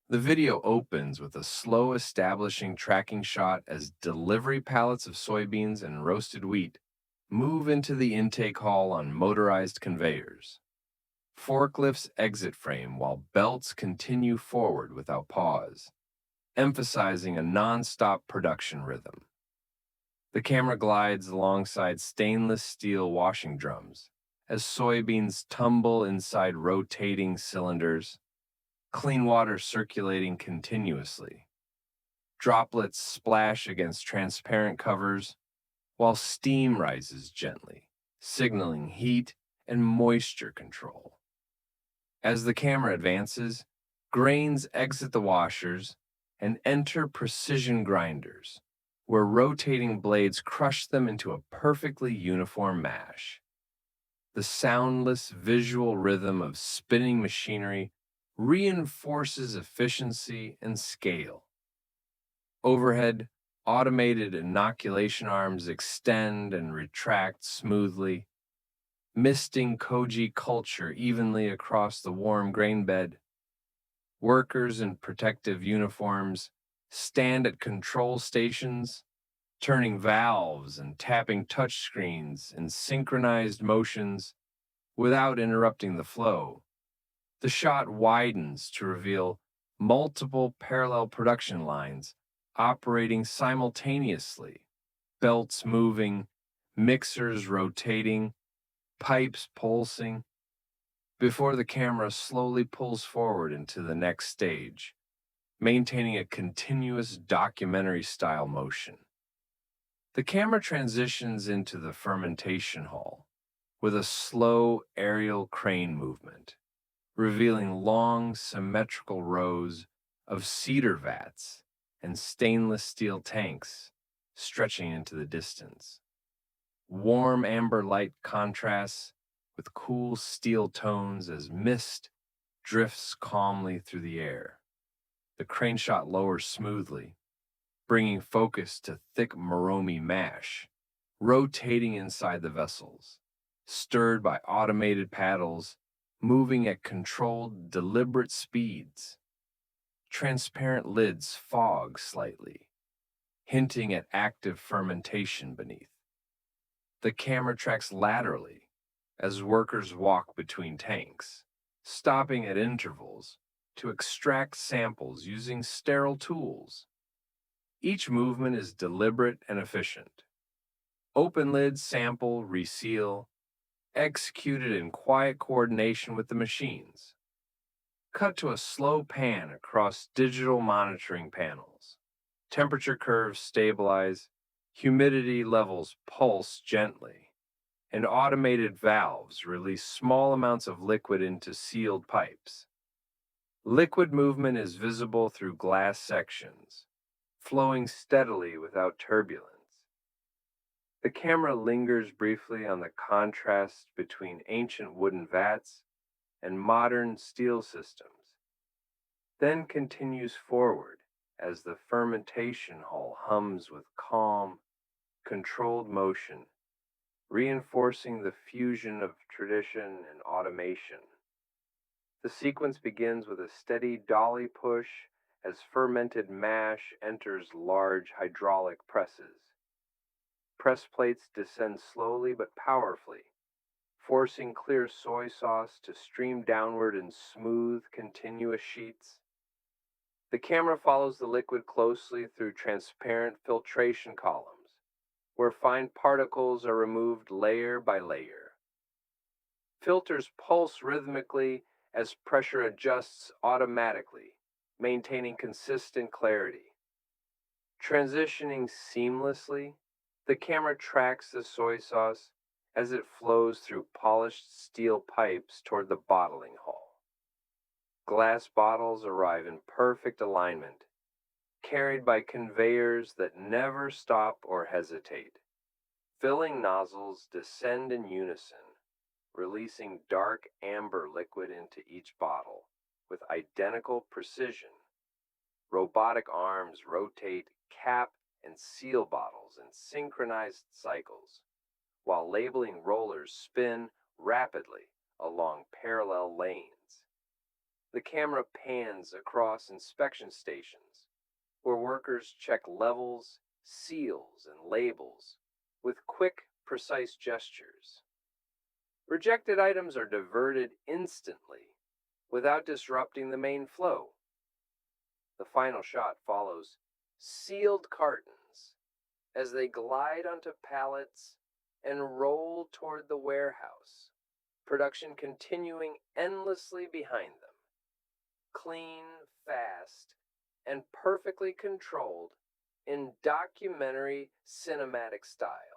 The video opens with a slow establishing tracking shot as delivery pallets of soybeans and roasted wheat move into the intake hall on motorized conveyors. Forklifts exit frame while belts continue forward without pause, emphasizing a non-stop production rhythm. The camera glides alongside stainless steel washing drums as soybeans tumble inside rotating cylinders, clean water circulating continuously. Droplets splash against transparent covers, while steam rises gently, signaling heat and moisture control. As the camera advances, grains exit the washers and enter precision grinders, where rotating blades crush them into a perfectly uniform mash. The soundless visual rhythm of spinning machinery reinforces efficiency and scale. Overhead, automated inoculation arms extend and retract smoothly, misting koji culture evenly across the warm grain bed. Workers in protective uniforms stand at control stations, turning valves and tapping touchscreens in synchronized motions without interrupting the flow. The shot widens to reveal multiple parallel production lines operating simultaneously, belts moving, mixers rotating, pipes pulsing, before the camera slowly pulls forward into the next stage, maintaining a continuous documentary style motion. The camera transitions into the fermentation hall with a slow aerial crane movement, revealing long, symmetrical rows of cedar vats and stainless steel tanks stretching into the distance. Warm amber light contrasts with cool steel tones as mist drifts calmly through the air. The crane shot lowers smoothly, bringing focus to thick Moromi mash, rotating inside the vessels, stirred by automated paddles, moving at controlled, deliberate speeds. Transparent lids fog slightly, hinting at active fermentation beneath. The camera tracks laterally as workers walk between tanks, stopping at intervals to extract samples using sterile tools. Each movement is deliberate and efficient. Open lids sample, reseal, executed in quiet coordination with the machines. Cut to a slow pan across digital monitoring panels. Temperature curves stabilize, humidity levels pulse gently, and automated valves release small amounts of liquid into sealed pipes. Liquid movement is visible through glass sections, flowing steadily without turbulence. The camera lingers briefly on the contrast between ancient wooden vats and modern steel systems, then continues forward as the fermentation hall hums with calm, controlled motion, reinforcing the fusion of tradition and automation. The sequence begins with a steady dolly push as fermented mash enters large hydraulic presses. Press plates descend slowly but powerfully, forcing clear soy sauce to stream downward in smooth, continuous sheets. The camera follows the liquid closely through transparent filtration columns, where fine particles are removed layer by layer. Filters pulse rhythmically as pressure adjusts automatically, maintaining consistent clarity. Transitioning seamlessly, the camera tracks the soy sauce as it flows through polished steel pipes toward the bottling hall. Glass bottles arrive in perfect alignment, carried by conveyors that never stop or hesitate. Filling nozzles descend in unison, releasing dark amber liquid into each bottle with identical precision. Robotic arms rotate, cap, and seal bottles in synchronized cycles, while labeling rollers spin rapidly along parallel lanes. The camera pans across inspection stations, where workers check levels, seals, and labels with quick, precise gestures. Rejected items are diverted instantly without disrupting the main flow. The final shot follows sealed cartons as they glide onto pallets and roll toward the warehouse, production continuing endlessly behind them. Clean, fast, and perfectly controlled in documentary cinematic style.